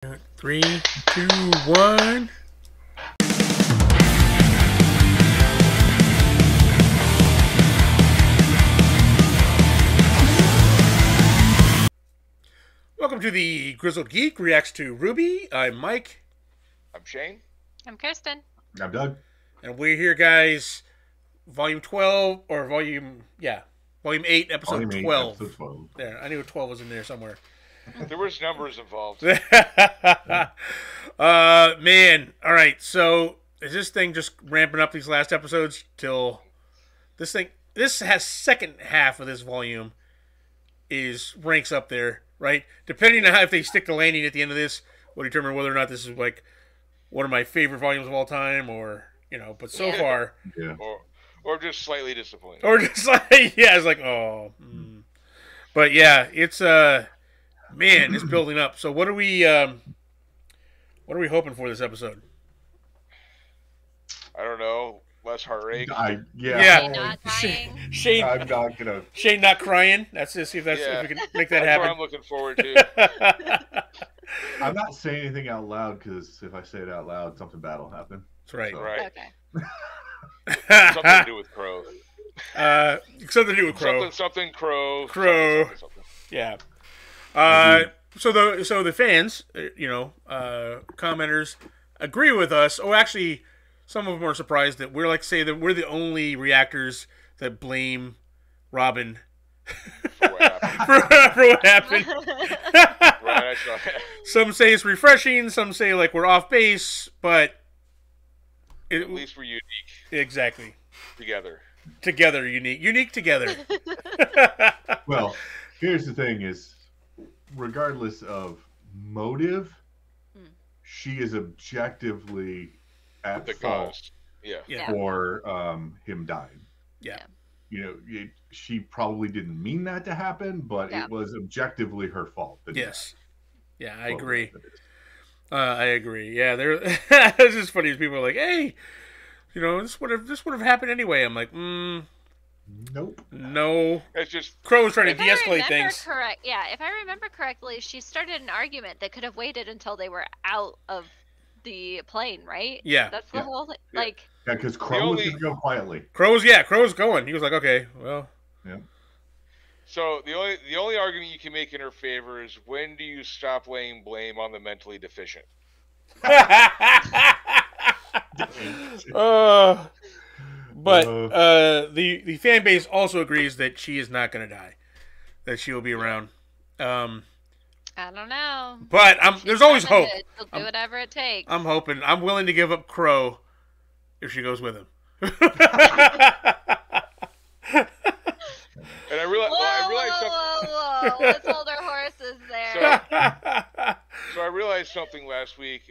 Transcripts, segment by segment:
3, 2, 1. Welcome to the Grizzled Geek Reacts to RWBY. I'm Mike. I'm Shane. I'm Kirsten. I'm Doug. And we're here, guys. Volume 12, or Volume 8, Episode Volume 8, 12. Episode 12. There, I knew 12 was in there somewhere. There was numbers involved. Man. All right, so is this thing just ramping up these last episodes till this has second half of this volume ranks up there, right? Depending on how, if they stick the landing at the end of this, will determine whether or not this is like one of my favorite volumes of all time, or but so far, or just slightly disappointing, or just like it's like but yeah, it's man, it's building up. So what are we hoping for this episode? I don't know. Less heartache. Shane not dying. Shane, I'm not gonna. Shane not crying. Let's just see if if we can make that That's happen. what I'm looking forward to. I'm not saying anything out loud because if I say it out loud, something bad will happen. That's right. So. Right. Okay. Something to do with Crow. Something to do with Crow. Something Crow. Something. Yeah. So the fans, commenters agree with us. Oh, actually, some of them are surprised that we're that we're the only reactors that blame Robin For what happened. for what happened. Right, I saw that. Some say it's refreshing. Some say like we're off base, but At least we're unique. Exactly. Together. Unique together. Well, here's the thing: is regardless of motive, she is objectively at The fault cause. Yeah. for him dying. Yeah. She probably didn't mean that to happen, but Yeah. it was objectively her fault. Yes. Yeah, I agree. I agree. Yeah, it's just funny as people are like, "Hey, this would have happened anyway." I'm like, Nope. no. It's just Crow's trying to If I de-escalate remember things. if I remember correctly, she started an argument that could have waited until they were out of the plane, right? Yeah. That's the whole thing. Yeah. Like, Yeah, because Crow was going to go quietly. Crow's going. He was like, okay, well. Yeah. so the only argument you can make in her favor is, when do you stop laying blame on the mentally deficient? But the fan base also agrees that she is not going to die, that she will be around. I don't know. But there's always hope. She'll do whatever it takes. I'm hoping. I'm willing to give up Crow if she goes with him. And I realized Whoa. Let's hold our horses there. So I realized something last week.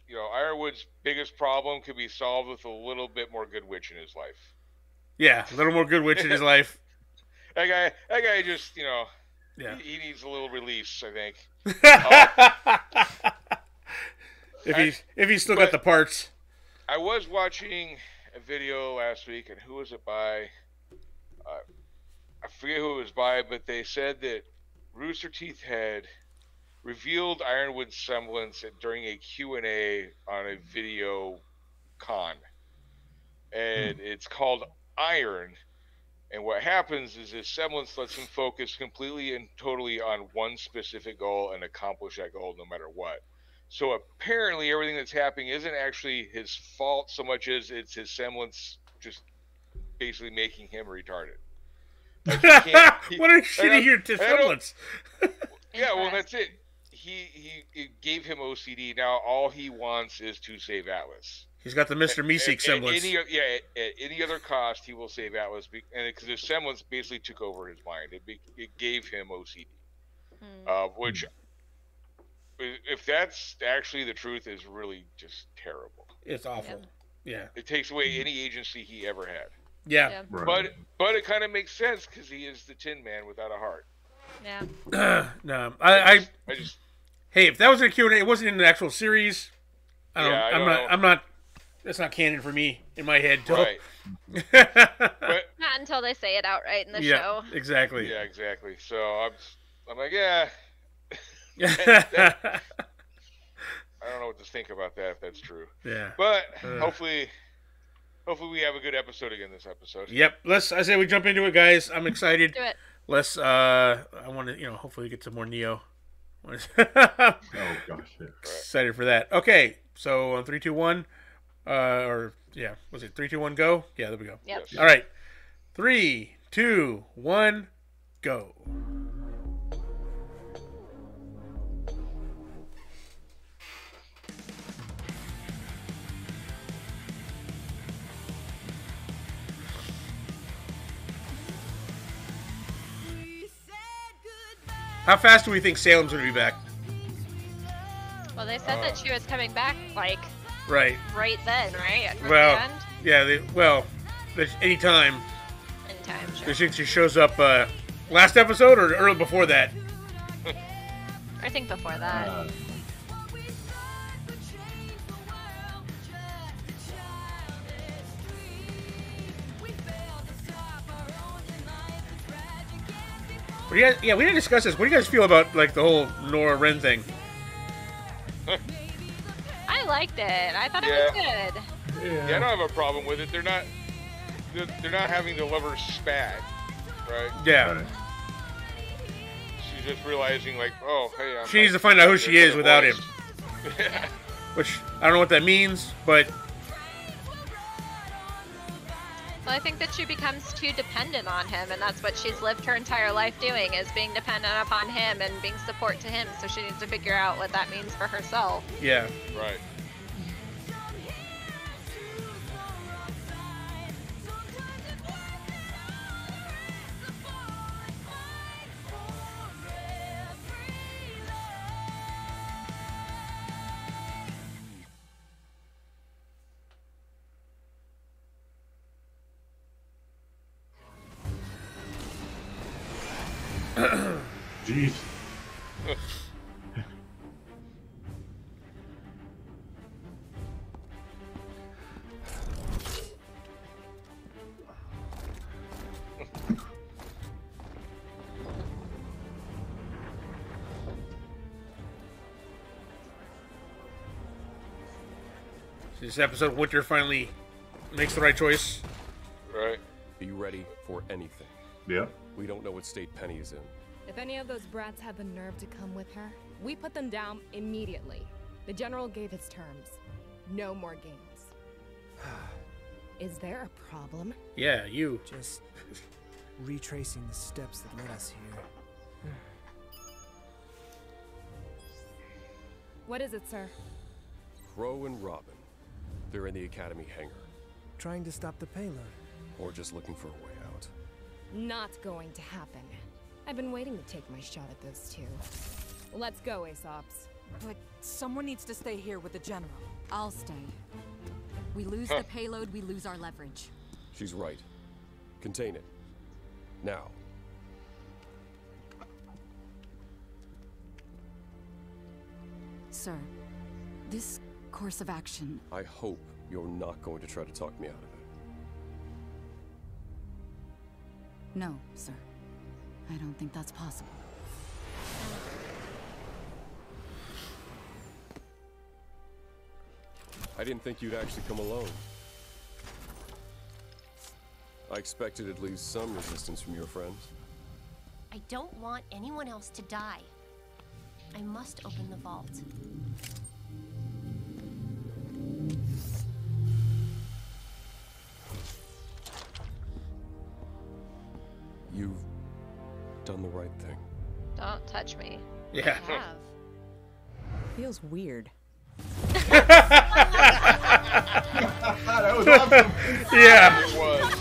Ironwood's biggest problem could be solved with a little bit more good witch in his life. Yeah, a little more good witch in his life. That guy just, Yeah. he needs a little release, I think. If he's still got the parts. I was watching a video last week, and who was it by? I forget who it was by, but they said that Rooster Teeth had revealed Ironwood's semblance during a Q&A on a video con. And it's called Iron. And what happens is his semblance lets him focus completely and totally on one specific goal and accomplish that goal no matter what. So apparently everything that's happening isn't actually his fault so much as it's his semblance just basically making him retarded. Like what a shitty semblance. Yeah, well, that's it. It gave him OCD. Now all he wants is to save Atlas. He's got the Mr. Meeseek semblance. At any other cost, he will save Atlas, and because his semblance basically took over his mind. It gave him OCD, which, if that's actually the truth, is really just terrible. It's awful. Yeah. It takes away any agency he ever had. Yeah. Right. But it kind of makes sense because he is the Tin Man without a heart. Yeah. No, hey, if that was in a Q&A, it wasn't in the actual series. I'm not. That's not canon for me in my head. Right. Not until they say it outright in the show. Exactly. Yeah, exactly. So I'm like, yeah. to think about that if that's true. Yeah. But hopefully we have a good episode again this episode. Yep. I say we jump into it, guys. I'm excited. Do it. I want to, hopefully get some more Neo. Oh gosh, yeah. Excited for that. Okay, so on 3, 2, 1, was it 3, 2, 1, go? Yeah, there we go. Yep. Yes. All right, 3, 2, 1, go. How fast do we think Salem's going to be back? Well, they said that she was coming back, like, Right then, right? At Well, the end? yeah, anytime. Anytime, Do sure. you think she shows up last episode or early before that? I think before that. We didn't discuss this. What do you guys feel about like the whole Nora Wren thing? I liked it. I thought it was good. Yeah, I don't have a problem with it. They're not having the lovers spat, right? Yeah. Right. She's just realizing, like, oh, hey, She needs to find out who she is without him. Which, I don't know what that means, but... Well, I think that she becomes too dependent on him, and that's what she's lived her entire life doing, is being dependent upon him and being support to him, so she needs to figure out what that means for herself. Yeah. Right. Jeez. This episode, Winter finally makes the right choice. Right. Be ready for anything. Yep. We don't know what state Penny is in. If any of those brats had the nerve to come with her, we put them down immediately. The general gave his terms. No more games. Is there a problem? Yeah, you. Just retracing the steps that led us here. What is it, sir? Crow and Robin. They're in the Academy hangar. Trying to stop the payload. Or just looking for a way out. Not going to happen. I've been waiting to take my shot at those two. Let's go, Aesops. But someone needs to stay here with the general. I'll stay. We lose the payload, we lose our leverage. She's right. Contain it. Now. Sir, this course of action... I hope you're not going to try to talk me out of it. No, sir. I don't think that's possible. I didn't think you'd actually come alone. I expected at least some resistance from your friends. I don't want anyone else to die. I must open the vault. You've done the right thing. Don't touch me. Yeah. I have. Feels weird. That was awesome. Yeah. It was.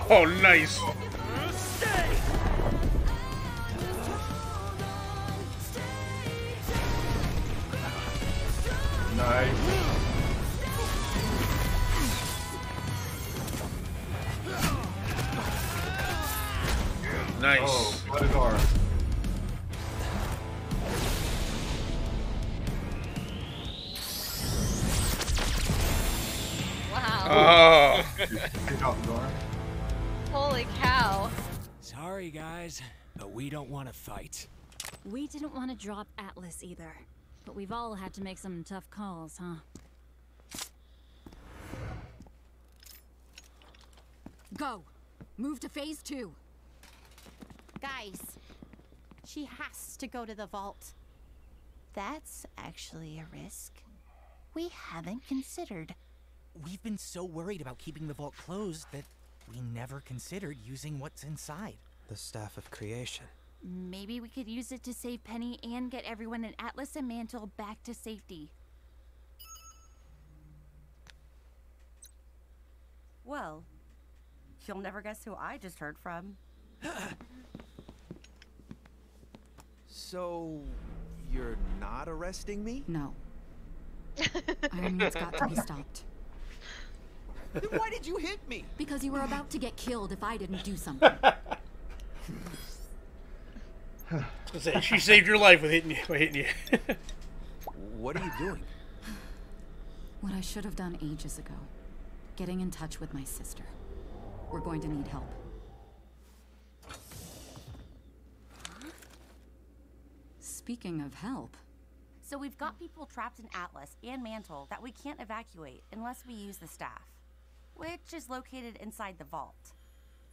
Oh, nice. Nice. Nice. Oh, what is ours? Oh. Kick off the door. Holy cow. Sorry, guys, but we don't want to fight. We didn't want to drop Atlas either, but we've all had to make some tough calls, huh? Go! Move to phase 2. Guys, she has to go to the vault. That's actually a risk we haven't considered. We've been so worried about keeping the vault closed that we never considered using what's inside. The Staff of Creation. Maybe we could use it to save Penny and get everyone in Atlas and Mantle back to safety. Well, you'll never guess who I just heard from. So, you're not arresting me? No. Iron Man's got to be stopped. Then why did you hit me? Because you were about to get killed if I didn't do something. She saved your life with by hitting you. What are you doing? What I should have done ages ago. Getting in touch with my sister. We're going to need help. Speaking of help... So we've got people trapped in Atlas and Mantle that we can't evacuate unless we use the staff, which is located inside the vault.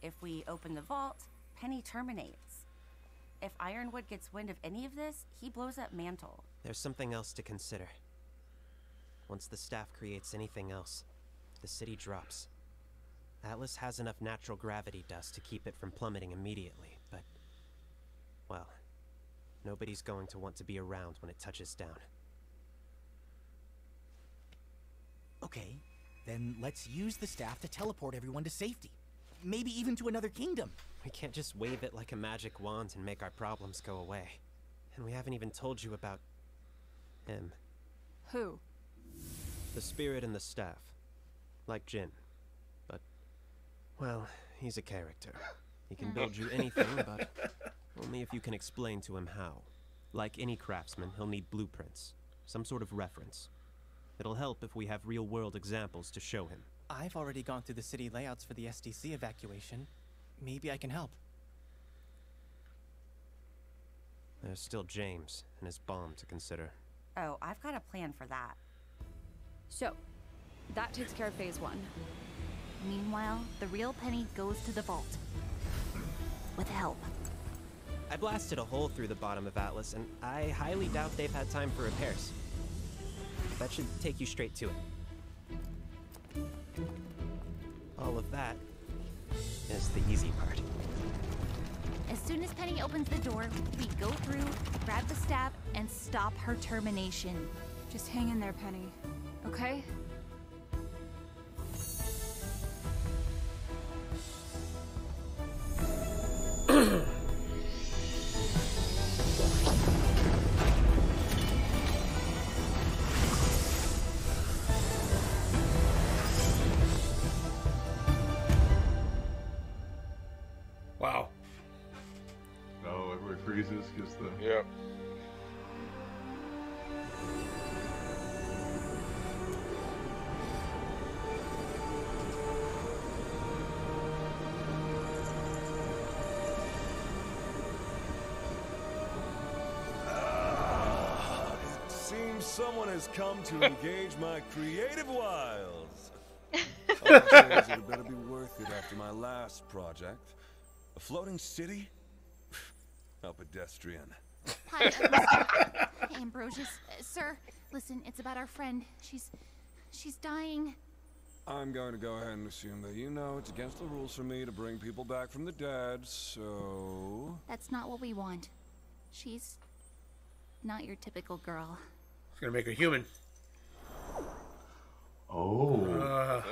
If we open the vault, Penny terminates. If Ironwood gets wind of any of this, he blows up Mantle. There's something else to consider. Once the staff creates anything else, the city drops. Atlas has enough natural gravity dust to keep it from plummeting immediately, but... well, nobody's going to want to be around when it touches down. Okay, then let's use the staff to teleport everyone to safety. Maybe even to another kingdom. We can't just wave it like a magic wand and make our problems go away. And we haven't even told you about... him. Who? The spirit and the staff. Like Jin. But, well, he's a character. He can build you anything, but only if you can explain to him how. Like any craftsman, he'll need blueprints. Some sort of reference. It'll help if we have real-world examples to show him. I've already gone through the city layouts for the SDC evacuation. Maybe I can help. There's still James and his bomb to consider. Oh, I've got a plan for that. So, that takes care of phase 1. Meanwhile, the real Penny goes to the vault. With help. I blasted a hole through the bottom of Atlas, and I highly doubt they've had time for repairs. That should take you straight to it. All of that is the easy part. As soon as Penny opens the door, we go through, grab the staff, and stop her termination. Just hang in there, Penny. Okay? Wow. No, everybody freezes because the... Yep. It seems someone has come to engage my creative wiles. All I say is it better be worth it after my last project. A floating city? How pedestrian. Hi, Ambrosius. Sir, listen, it's about our friend. She's dying. I'm going to go ahead and assume that you know it's against the rules for me to bring people back from the dead, so... That's not what we want. She's not your typical girl. It's gonna make her human. Oh.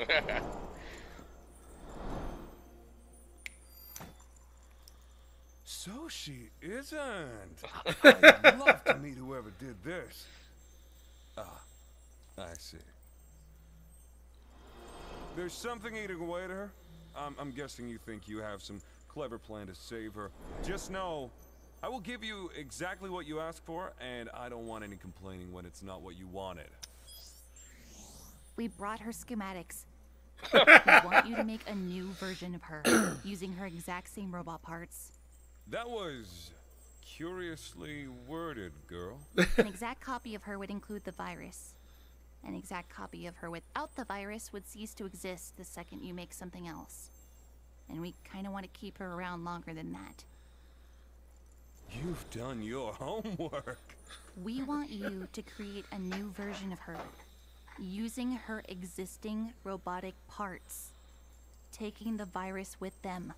So she isn't. I'd love to meet whoever did this. Ah, I see. There's something eating away at her. I'm guessing you think you have some clever plan to save her. Just know, I will give you exactly what you asked for, and I don't want any complaining when it's not what you wanted. We brought her schematics. We want you to make a new version of her, using her exact same robot parts. That was curiously worded, girl. An exact copy of her would include the virus. An exact copy of her without the virus would cease to exist the second you make something else. And we kind of want to keep her around longer than that. You've done your homework. We want you to create a new version of her, using her existing robotic parts, taking the virus with them.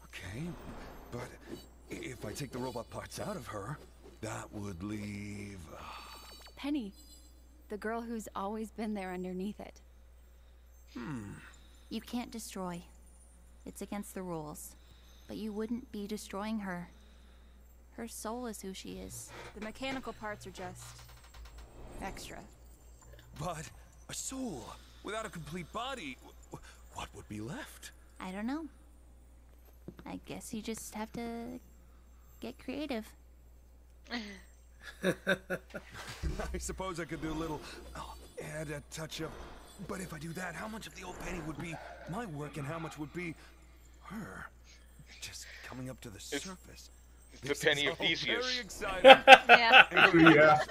Okay, but if I take the robot parts out of her, that would leave... Penny, the girl who's always been there underneath it. You can't destroy. It's against the rules. But you wouldn't be destroying her. Her soul is who she is. The mechanical parts are just extra. But a soul without a complete body, what would be left? I don't know. I guess you just have to get creative. I suppose I could do a little, add a touch of, but if I do that, how much of the old Penny would be my work and how much would be her? Just coming up to the surface. The Penny of Theseus. Very exciting. Yeah.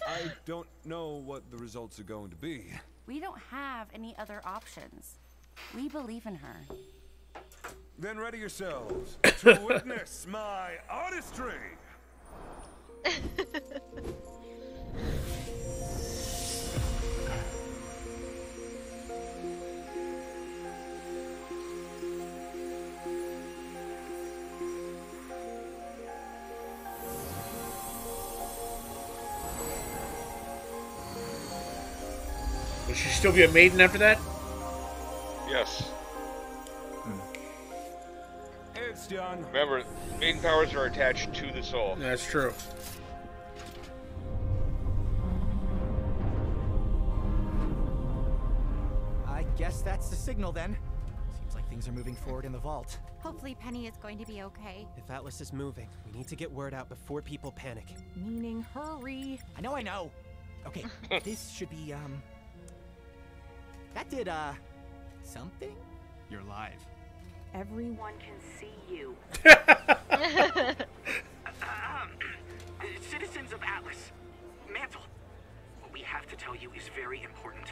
I don't know what the results are going to be. We don't have any other options. We believe in her. Then ready yourselves to witness my artistry. Will she still be a maiden after that? Yes. It's done. Remember, maiden powers are attached to the soul. That's true. I guess that's the signal then. Seems like things are moving forward in the vault. Hopefully Penny is going to be okay. If Atlas is moving, we need to get word out before people panic. Meaning hurry. I know. Okay, this should be, that did, something? You're live. Everyone can see you. Citizens of Atlas, Mantle, what we have to tell you is very important.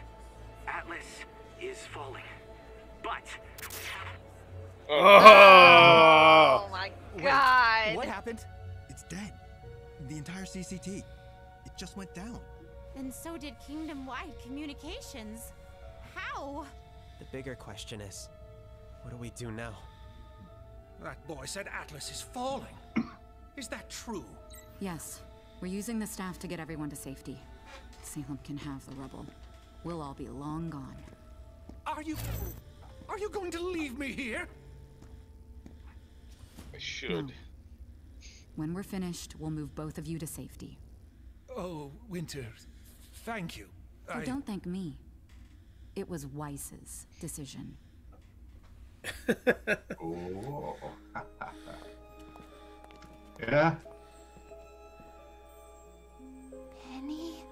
Atlas is falling, but... Oh my god. Wait, what happened? It's dead. The entire CCT. It just went down. And so did kingdom-wide communications. How? The bigger question is, what do we do now? That boy said Atlas is falling. Is that true? Yes. We're using the staff to get everyone to safety. Salem can have the rubble. We'll all be long gone. Are you going to leave me here? I should. No. When we're finished, we'll move both of you to safety. Oh, Winter, thank you. Oh, don't thank me. It was Weiss's decision. Oh. Yeah. Penny?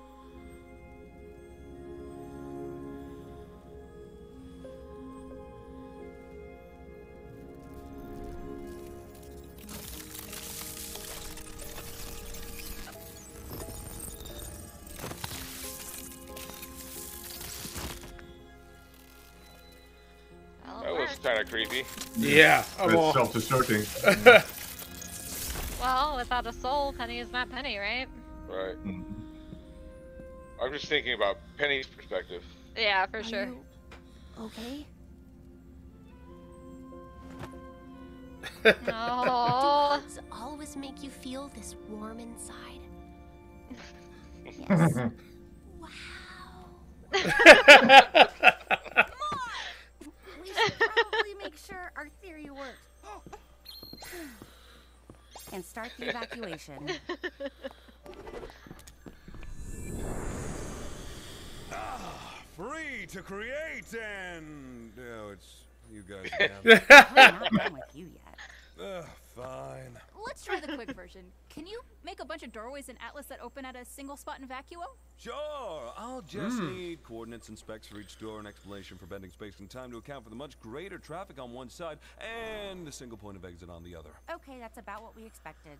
That was kind of creepy. Yeah. It's self-destructing. Well, without a soul, Penny is not Penny, right? Right. I'm just thinking about Penny's perspective. Yeah, for sure. Okay. Oh. Do hugs always make you feel this warm inside? Yes. We should probably make sure our theory works. And start the evacuation. Free to create and... Oh, it's you guys. I'm not done with you yet. Fine. Let's try the quick version. Can you make a bunch of doorways in Atlas that open at a single spot in Vacuo? Sure. I'll just need coordinates and specs for each door, and explanation for bending space and time to account for the much greater traffic on one side and a single point of exit on the other. Okay, that's about what we expected.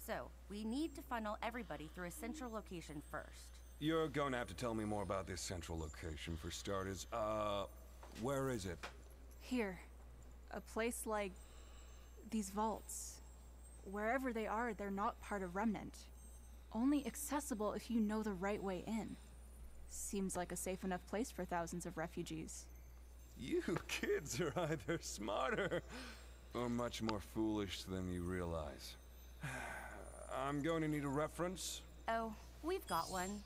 So, we need to funnel everybody through a central location first. You're going to have to tell me more about this central location for starters. Where is it? Here. A place like these vaults. Wherever they are, they're not part of Remnant. Only accessible if you know the right way in. Seems like a safe enough place for thousands of refugees. You kids are either smarter or much more foolish than you realize. I'm going to need a reference. Oh, we've got one.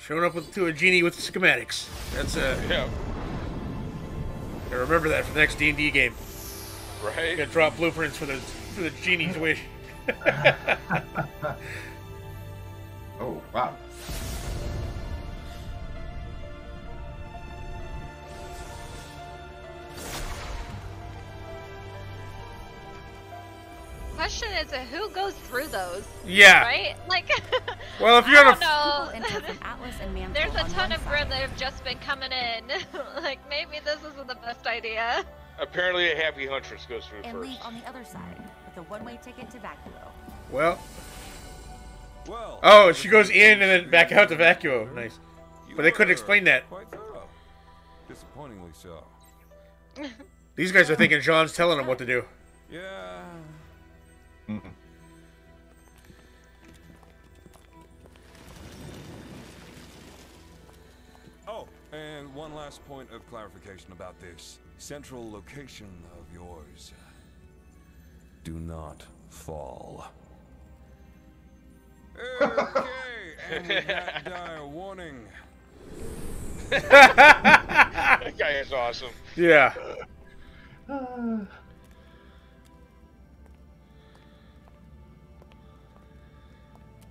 Showing up to a genie with schematics. That's yeah. I remember that for the next D&D game. Right. Gotta drop blueprints for the genie's wish. Oh wow. Question is, who goes through those? Yeah. Right? Like, well, if you're I on don't People know. enter from Atlas and Mantle There's a on ton one of grim side. that have just been coming in. Like, maybe this isn't the best idea. Apparently, a happy huntress goes through And first. leave on the other side with a one-way ticket to Vacuo. Well. Well. Oh, she goes in and then back out to Vacuo. Nice. But they couldn't explain that. Quite thorough. Disappointingly so. These guys are thinking John's telling them what to do. Yeah. Oh, and one last point of clarification about this central location of yours. Do not fall. Okay, and with that dire warning. That guy is awesome. Yeah.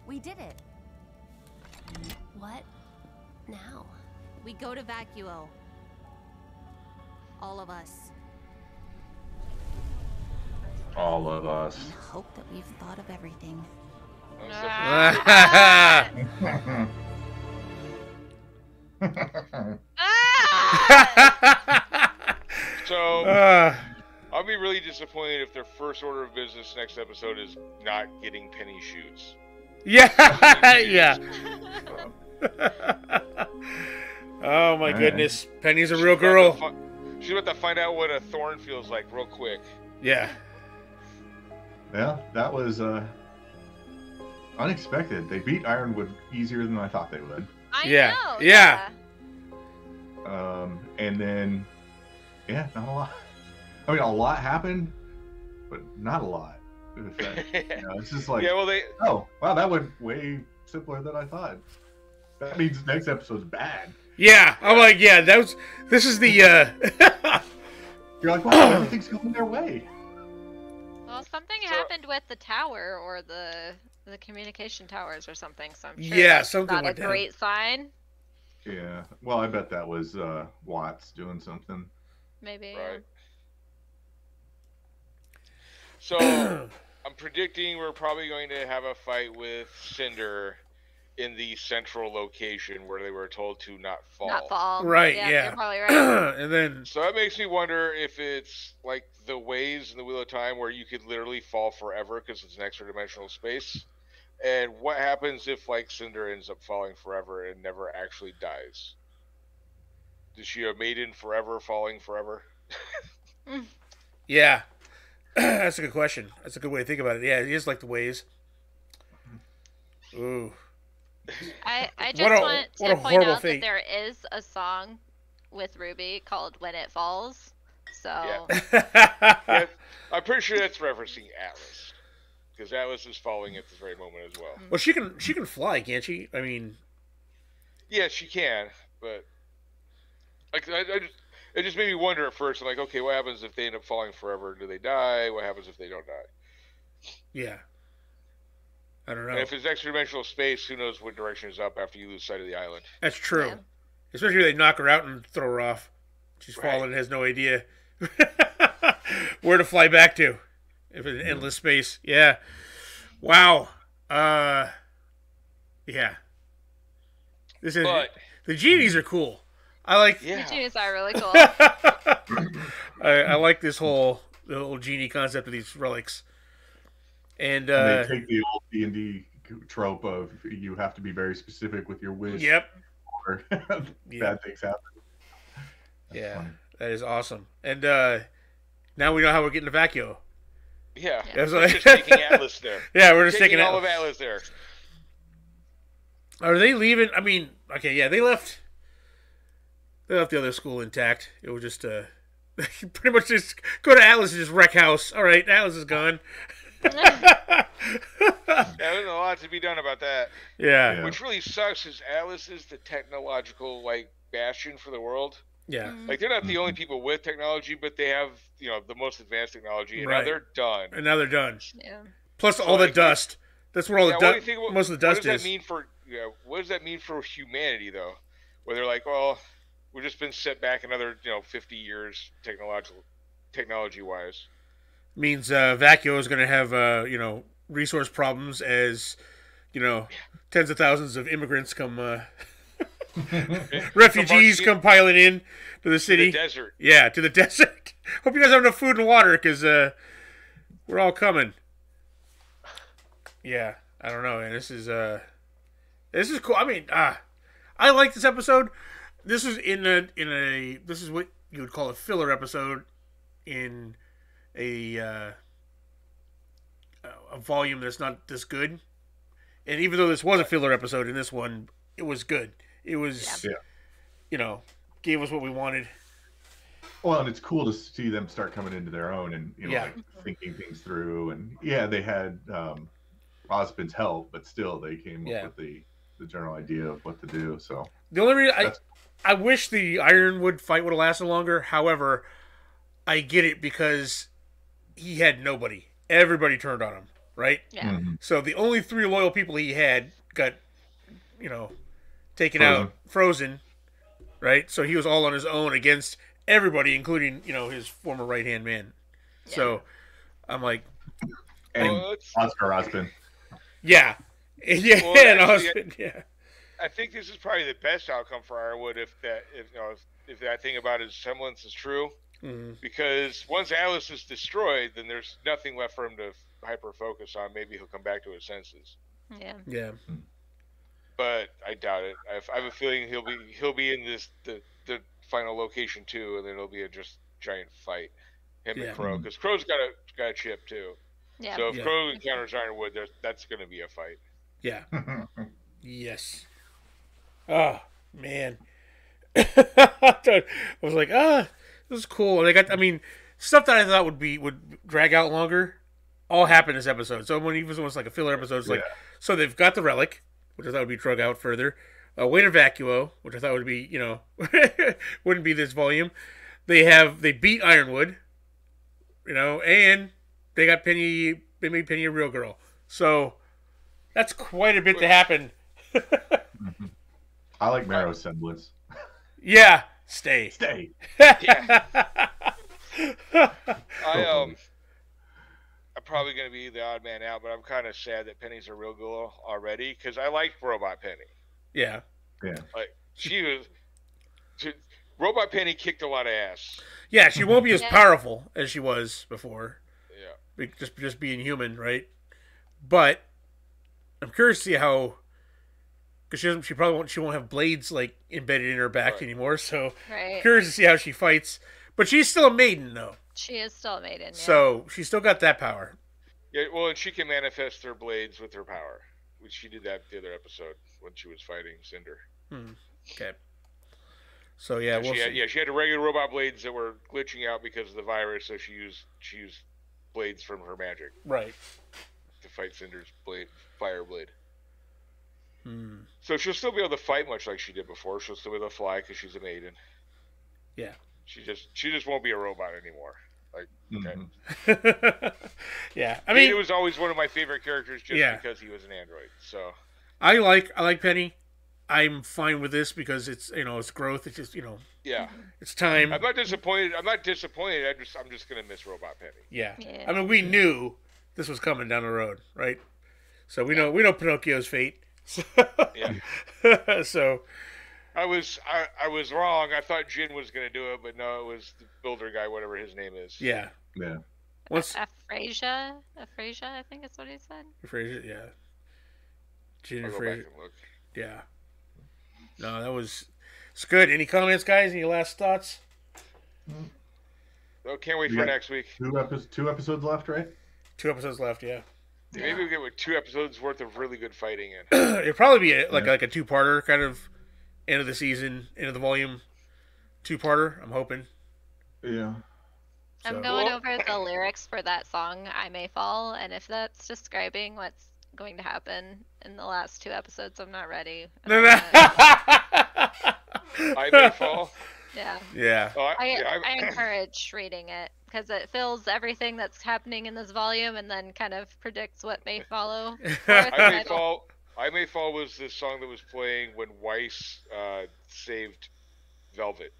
We did it. What now? We go to Vacuo. All of us. All of us. I hope that we've thought of everything. So, I'll be really disappointed if their first order of business next episode is not getting Penny shoots. Yeah, yeah. Oh my goodness, Penny's a real girl. She's about to find out what a thorn feels like real quick. Yeah. Yeah, that was unexpected. They beat Ironwood easier than I thought they would. I Yeah. know. Yeah. And then, yeah, not a lot. I mean, a lot happened, but not a lot. It's just like, Yeah, well, they. oh, wow, that went way simpler than I thought. That means next episode's bad. Yeah, I'm like, yeah, this is the, You're like, wow, everything's going their way. Well, something happened with the tower or the communication towers or something. So I'm sure Yeah, that's something not like a that. great sign. Yeah, well, I bet that was Watts doing something. Maybe. Right. So, I'm predicting we're probably going to have a fight with Cinder in the central location where they were told to not fall. Not fall. Right, Yeah, yeah. you're probably right. And then, So that makes me wonder if it's like the ways in the Wheel of Time where you could literally fall forever because it's an extra dimensional space. And what happens if like Cinder ends up falling forever and never actually dies? Is she a maiden forever, falling forever? yeah. That's a good question. That's a good way to think about it. Yeah, it is like the ways. Ooh. I just What a- want what to a point horrible out fate. that there is a song with Ruby called "When It Falls." So Yeah, I'm pretty sure that's referencing Atlas. Because Atlas is falling at this very moment as well. Well, she can fly, can't she? I mean, Yeah, she can, but like it just made me wonder at first. I'm like, okay, what happens if they end up falling forever? Do they die? What happens if they don't die? yeah. I don't know. And if it's extra-dimensional space, who knows what direction is up after you lose sight of the island. That's true. Yeah. Especially if they knock her out and throw her off. She's fallen and has no idea where to fly back to. If it's endless space. Yeah. Wow. Yeah. The genies are cool. I like. The genies are really cool. I like the whole genie concept of these relics. And they take the old D&D trope of you have to be very specific with your wish. Yep. Or bad things happen. That's funny. That is awesome. And now we know how we're getting to Vacuo. Yeah. We're just taking Atlas there. Yeah, we're just taking all of Atlas there. Are they leaving? I mean, okay, yeah, they left the other school intact. It was just pretty much just go to Atlas and just wreck house. All right, Atlas is gone. Yeah, there's a lot to be done about that. Yeah. Which really sucks is Atlas is the technological bastion for the world. Yeah. They're not the only people with technology, but they have the most advanced technology, and now they're done. And now they're done. Yeah. Plus all the dust. That's where all the dust. Most of the dust is. What does that mean for humanity though? Where they're like, well, we've just been set back another 50 years technology wise. Means Vacuo is going to have resource problems as tens of thousands of immigrants come refugees come piling in to the city. To the desert. Yeah, to the desert. Hope you guys have enough food and water because we're all coming. Yeah, I don't know, man. This is cool. I mean, I like this episode. This is this is what you would call a filler episode in a volume that's not this good. And even though this was a filler episode in this one, it was good. It was, gave us what we wanted. Well, and it's cool to see them start coming into their own and thinking things through. And they had Osmond's help, but still they came up with the general idea of what to do. So the only reason I wish the Ironwood fight would have lasted longer. However, I get it because he had nobody. Everybody turned on him, right? Yeah. Mm-hmm. So the only 3 loyal people he had got, taken out, frozen, right? So he was all on his own against everybody, including, his former right-hand man. Yeah. So I'm like... And Oscar Osmond. Yeah. Yeah, well, and actually, Osmond, yeah. I think this is probably the best outcome for Ironwood if that thing about his semblance is true. Mm-hmm. Because once Atlas is destroyed, then there's nothing left for him to hyper focus on. Maybe he'll come back to his senses. Yeah. Yeah. But I doubt it. I have a feeling he'll be in the final location too, and then it'll be a just giant fight. Him and Crow, because Crow's got a chip too. Yeah. So if Crow encounters Ironwood, that's going to be a fight. Yeah. Yes. Oh man. I was like, this is cool. And stuff that I thought would drag out longer, all happened this episode. So when even was like a filler episode, it's so they've got the relic, which I thought would be drug out further. Way to Vacuo, which I thought would be, wouldn't be this volume. They beat Ironwood, and they got Penny. They made Penny a real girl. So that's quite a bit to happen. I like Marrow's semblance. Yeah, stay. I'm probably going to be the odd man out, but I'm kind of sad that Penny's a real girl already because I like Robot Penny. Yeah. Robot Penny kicked a lot of ass. Yeah, she won't be as powerful as she was before. Yeah. Just being human, right? But I'm curious to see how, because she won't have blades embedded in her back anymore. So I'm curious to see how she fights. But she's still a maiden, though. She is still a maiden. Yeah. So she's still got that power. Yeah, well, and she can manifest her blades with her power. She did that the other episode when she was fighting Cinder. Okay. So yeah, she had regular robot blades that were glitching out because of the virus. So she used blades from her magic. Right. To fight Cinder's fire blade. So she'll still be able to fight much like she did before. She'll still be able to fly because she's a maiden. Yeah. She just won't be a robot anymore. Like, okay. Yeah, I mean, it was always one of my favorite characters just because he was an android. So I like Penny. I'm fine with this because it's it's growth. It's just it's time. I'm not disappointed. I'm just gonna miss Robot Penny. Yeah. I mean, we knew this was coming down the road, right? So we know Pinocchio's fate. Yeah. So I was wrong. I thought Jin was gonna do it, but no, it was the builder guy, whatever his name is. Yeah. Yeah. Aphrasia, I think is what he said. Aphrasia, yeah. Jin I'll go back and look. Yeah. No, it's good. Any comments, guys? Any last thoughts? Oh, can't wait for next week. Two episodes left, right? 2 episodes left, yeah. Maybe we get with 2 episodes worth of really good fighting in. It'll probably be like a 2-parter kind of end of the season, end of the volume 2-parter. I'm hoping. Yeah. I'm going over the lyrics for that song, I May Fall, and if that's describing what's going to happen in the last 2 episodes, I'm not ready. I May Fall? Yeah. Yeah. Oh, I encourage reading it because it fills everything that's happening in this volume and then kind of predicts what may follow. I May Fall was the song that was playing when Weiss saved Velvet.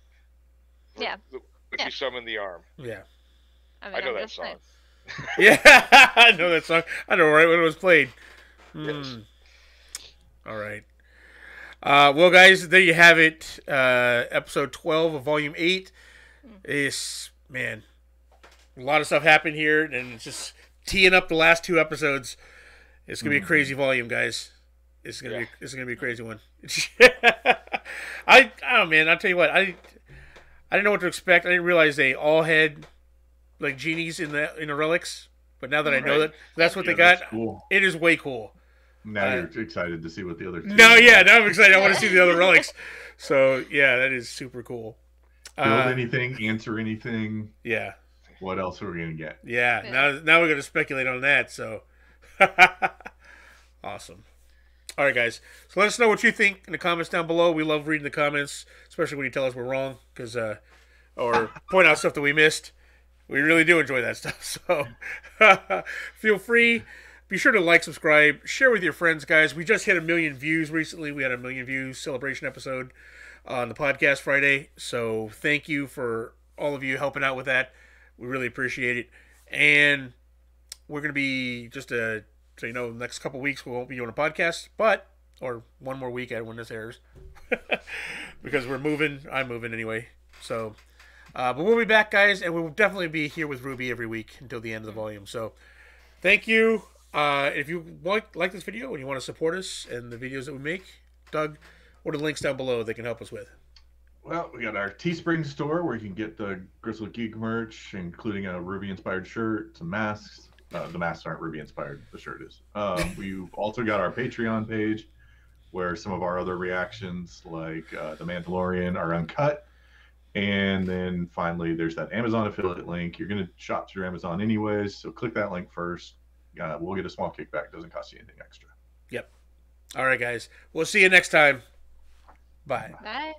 Yeah. When she summoned the arm. Yeah. I know that song. Yeah, I know that song. I know right when it was played. Yes. All right. Well, guys, there you have it. Episode 12 of Volume 8. Is a lot of stuff happened here, and it's just teeing up the last 2 episodes. It's gonna be a crazy volume, guys. It's gonna be a crazy one. I don't know, man. I'll tell you what. I didn't know what to expect. I didn't realize they all had like genies in the relics. But now that I know that's what they got, cool. It is way cool. Now you're excited to see what the other two now I'm excited. I want to see the other relics. So, yeah, that is super cool. Build anything, answer anything. Yeah. What else are we going to get? Yeah, now we're going to speculate on that. So, awesome. All right, guys. So let us know what you think in the comments down below. We love reading the comments, especially when you tell us we're wrong, or point out stuff that we missed. We really do enjoy that stuff. So feel free. Be sure to like, subscribe, share with your friends, guys. We just hit 1 million views recently. We had a 1 million views celebration episode on the podcast Friday. So thank you for all of you helping out with that. We really appreciate it. And we're going to be, just so you know, the next couple weeks we won't be doing a podcast, or one more week when this airs. Because we're moving. I'm moving anyway. So, but we'll be back, guys, and we'll definitely be here with Ruby every week until the end of the volume. So thank you. If you like this video and you want to support us and the videos that we make, Doug, what are the links down below that can help us with? Well, we got our Teespring store where you can get the Grizzled Geek merch, including a Ruby-inspired shirt, some masks. The masks aren't Ruby-inspired. The shirt is. We've also got our Patreon page where some of our other reactions, like The Mandalorian, are uncut. And then finally, there's that Amazon affiliate link. You're going to shop through Amazon anyways, so click that link first. We'll get a small kickback. It doesn't cost you anything extra. Yep. All right, guys. We'll see you next time. Bye. Bye.